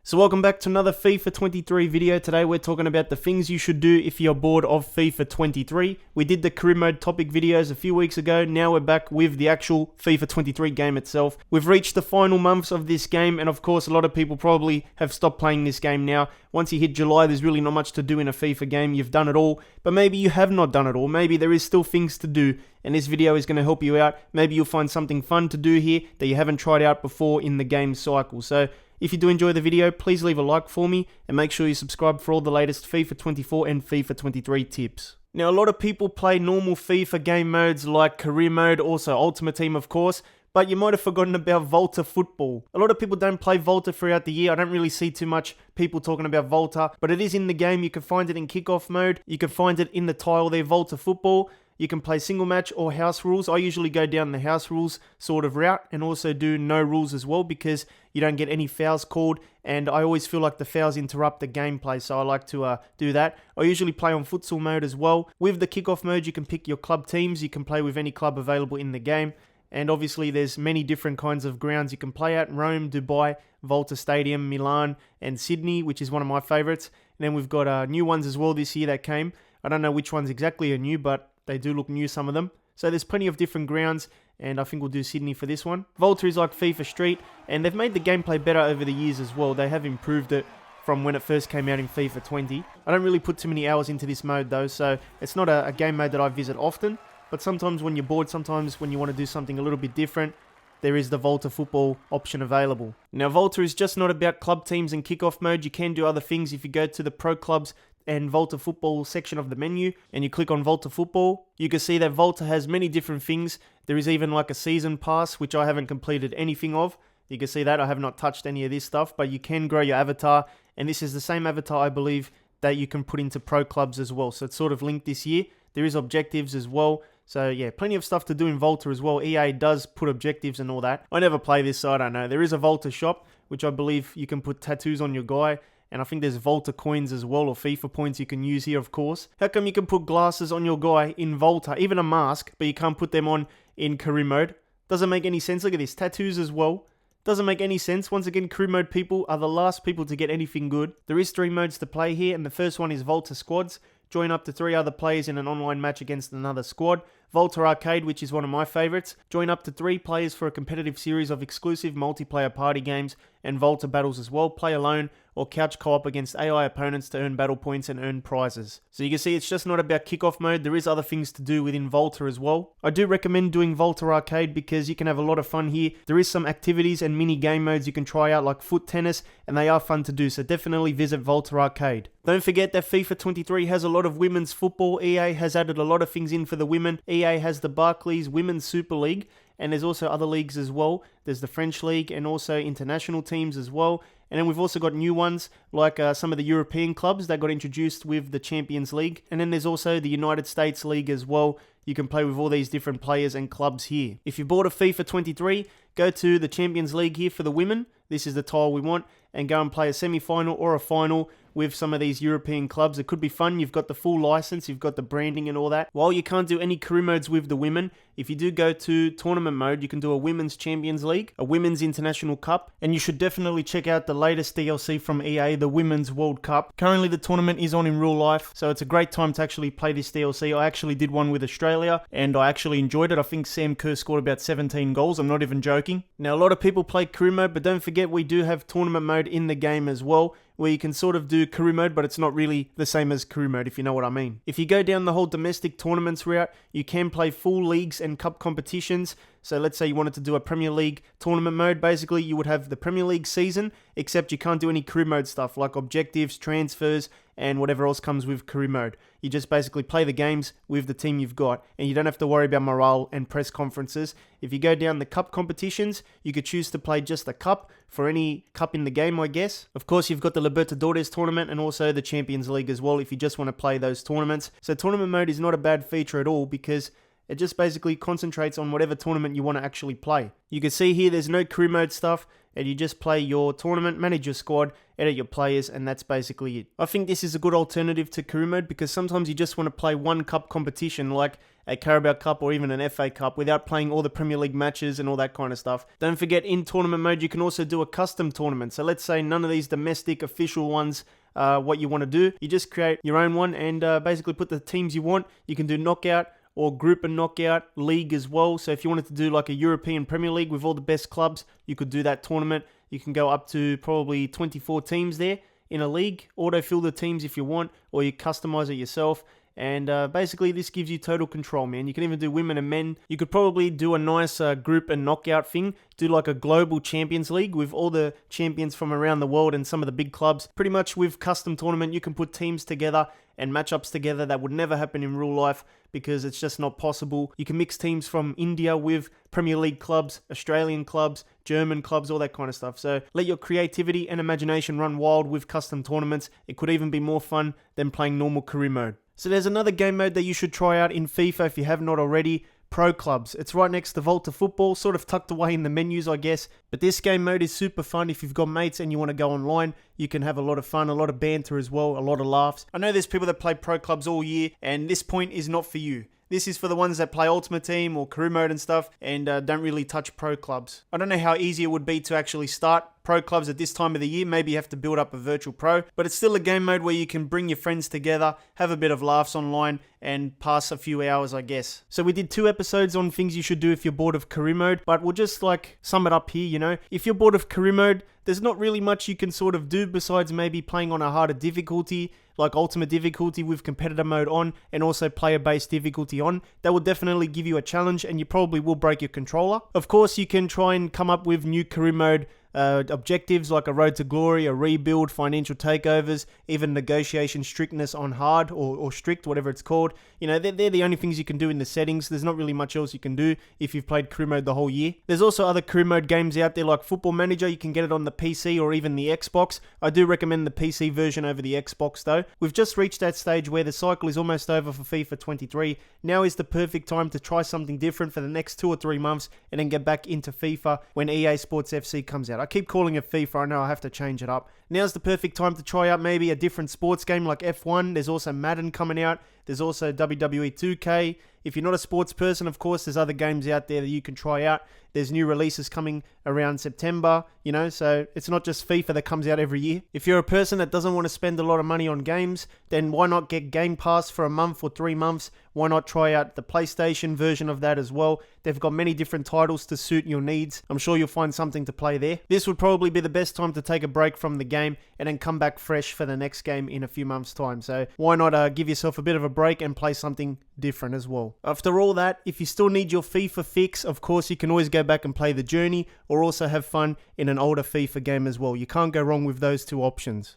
So welcome back to another FIFA 23 video. Today we're talking about the things you should do if you're bored of FIFA 23. We did the career mode topic videos a few weeks ago. Now we're back with the actual FIFA 23 game itself. We've reached the final months of this game, and of course a lot of people probably have stopped playing this game now. Once you hit July, there's really not much to do in a FIFA game. You've done it all, but maybe you have not done it all. Maybe there is still things to do, and this video is going to help you out. Maybe you'll find something fun to do here that you haven't tried out before in the game cycle. So if you do enjoy the video, please leave a like for me and make sure you subscribe for all the latest FIFA 24 and FIFA 23 tips. Now, a lot of people play normal FIFA game modes like career mode, also Ultimate Team of course, but you might have forgotten about Volta Football. A lot of people don't play Volta throughout the year. I don't really see too much people talking about Volta, but it is in the game. You can find it in kickoff mode. You can find it in the tile there, Volta Football. You can play single match or house rules. I usually go down the house rules sort of route and also do no rules as well because you don't get any fouls called, and I always feel like the fouls interrupt the gameplay, so I like to do that. I usually play on futsal mode as well. With the kickoff mode, you can pick your club teams. You can play with any club available in the game, and obviously there's many different kinds of grounds you can play at. Rome, Dubai, Volta Stadium, Milan, and Sydney, which is one of my favorites. And then we've got new ones as well this year that came. I don't know which ones exactly are new, but they do look new, some of them. So there's plenty of different grounds, and I think we'll do Sydney for this one. Volta is like FIFA Street, and they've made the gameplay better over the years as well. They have improved it from when it first came out in FIFA 20. I don't really put too many hours into this mode though, so it's not a game mode that I visit often. But sometimes when you're bored, sometimes when you want to do something a little bit different, there is the Volta Football option available. Now, Volta is just not about club teams and kickoff mode. You can do other things if you go to the Pro Clubs and Volta Football section of the menu and you click on Volta Football. You can see that Volta has many different things. There is even like a season pass, which I haven't completed anything of. You can see that I have not touched any of this stuff, but you can grow your avatar, and this is the same avatar, I believe, that you can put into Pro Clubs as well. So it's sort of linked this year. There is objectives as well. So yeah, plenty of stuff to do in Volta as well. EA does put objectives and all that. I never play this, so I don't know. There is a Volta shop, which I believe you can put tattoos on your guy. And I think there's Volta coins as well, or FIFA points you can use here, of course. How come you can put glasses on your guy in Volta, even a mask, but you can't put them on in career mode? Doesn't make any sense. Look at this, tattoos as well. Doesn't make any sense. Once again, career mode people are the last people to get anything good. There is 3 modes to play here, and the first one is Volta Squads. Join up to 3 other players in an online match against another squad. Volta Arcade, which is one of my favorites. Join up to 3 players for a competitive series of exclusive multiplayer party games, and Volta Battles as well. Play alone or couch co-op against AI opponents to earn battle points and earn prizes. So you can see it's just not about kickoff mode. There is other things to do within Volta as well. I do recommend doing Volta Arcade because you can have a lot of fun here. There is some activities and mini game modes you can try out like foot tennis, and they are fun to do, so definitely visit Volta Arcade. Don't forget that FIFA 23 has a lot of women's football. EA has added a lot of things in for the women. EA has the Barclays Women's Super League, and there's also other leagues as well. There's the French League and also international teams as well. And then we've also got new ones like some of the European clubs that got introduced with the Champions League. And then there's also the United States League as well. You can play with all these different players and clubs here. If you're bored of FIFA 23, go to the Champions League here for the women. This is the tile we want. And go and play a semi-final or a final with some of these European clubs. It could be fun. You've got the full license, you've got the branding and all that. While you can't do any career modes with the women, if you do go to tournament mode, you can do a Women's Champions League, a Women's International Cup, and you should definitely check out the latest DLC from EA, the Women's World Cup. Currently the tournament is on in real life, so it's a great time to actually play this DLC. I actually did one with Australia, and I actually enjoyed it. I think Sam Kerr scored about 17 goals, I'm not even joking. Now, a lot of people play career mode, but don't forget we do have tournament mode in the game as well, where you can sort of do career mode, but it's not really the same as career mode, if you know what I mean. If you go down the whole domestic tournaments route, you can play full leagues and cup competitions. So let's say you wanted to do a Premier League tournament mode. Basically, you would have the Premier League season, except you can't do any career mode stuff like objectives, transfers, and whatever else comes with career mode. You just basically play the games with the team you've got, and you don't have to worry about morale and press conferences. If you go down the cup competitions, you could choose to play just a cup for any cup in the game, I guess. Of course, you've got the Libertadores tournament and also the Champions League as well if you just want to play those tournaments. So tournament mode is not a bad feature at all because it just basically concentrates on whatever tournament you want to actually play. You can see here there's no career mode stuff. and you just play your tournament, manage your squad, edit your players, and that's basically it. I think this is a good alternative to career mode because sometimes you just want to play one cup competition like a Carabao Cup or even an FA Cup without playing all the Premier League matches and all that kind of stuff. Don't forget, in tournament mode, you can also do a custom tournament. So let's say none of these domestic official ones what you want to do. You just create your own one and basically put the teams you want. You can do knockout or group and knockout, league as well. So if you wanted to do like a European Premier League with all the best clubs, you could do that tournament. You can go up to probably 24 teams there in a league. Auto-fill the teams if you want, or you customize it yourself. And basically, this gives you total control, man. You can even do women and men. You could probably do a nice group and knockout thing. Do like a global Champions League with all the champions from around the world and some of the big clubs. Pretty much with custom tournament, you can put teams together and matchups together that would never happen in real life because it's just not possible. You can mix teams from India with Premier League clubs, Australian clubs, German clubs, all that kind of stuff. So let your creativity and imagination run wild with custom tournaments. It could even be more fun than playing normal career mode. So there's another game mode that you should try out in FIFA if you have not already. Pro Clubs. It's right next to Volta Football, sort of tucked away in the menus, I guess. But this game mode is super fun. If you've got mates and you want to go online, you can have a lot of fun, a lot of banter as well, a lot of laughs. I know there's people that play Pro Clubs all year, and this point is not for you. This is for the ones that play Ultimate Team or Career Mode and stuff and don't really touch Pro Clubs. I don't know how easy it would be to actually start Pro Clubs at this time of the year. Maybe you have to build up a virtual pro, but it's still a game mode where you can bring your friends together, have a bit of laughs online, and pass a few hours, I guess. So we did 2 episodes on things you should do if you're bored of Career Mode, but we'll just like sum it up here, you know. If you're bored of Career Mode, there's not really much you can sort of do besides maybe playing on a harder difficulty, like Ultimate difficulty with competitor mode on and also player-based difficulty on. That will definitely give you a challenge and you probably will break your controller. Of course, you can try and come up with new Career Mode objectives like a road to glory, a rebuild, financial takeovers, even negotiation strictness on hard or strict, whatever it's called. You know, they're the only things you can do in the settings. There's not really much else you can do if you've played career mode the whole year. There's also other career mode games out there like Football Manager. You can get it on the PC or even the Xbox. I do recommend the PC version over the Xbox though. We've just reached that stage where the cycle is almost over for FIFA 23. Now is the perfect time to try something different for the next 2 or 3 months and then get back into FIFA when EA Sports FC comes out. I keep calling it FIFA. I know I have to change it up. Now's the perfect time to try out maybe a different sports game like F1. There's also Madden coming out. There's also WWE 2K. If you're not a sports person, of course, there's other games out there that you can try out. There's new releases coming around September, you know, so it's not just FIFA that comes out every year. If you're a person that doesn't want to spend a lot of money on games, then why not get Game Pass for a month or 3 months? Why not try out the PlayStation version of that as well? They've got many different titles to suit your needs. I'm sure you'll find something to play there. This would probably be the best time to take a break from the game and then come back fresh for the next game in a few months' time. So why not give yourself a bit of a break and play something different as well. After all that, if you still need your FIFA fix, of course, you can always go back and play the Journey or also have fun in an older FIFA game as well. You can't go wrong with those 2 options.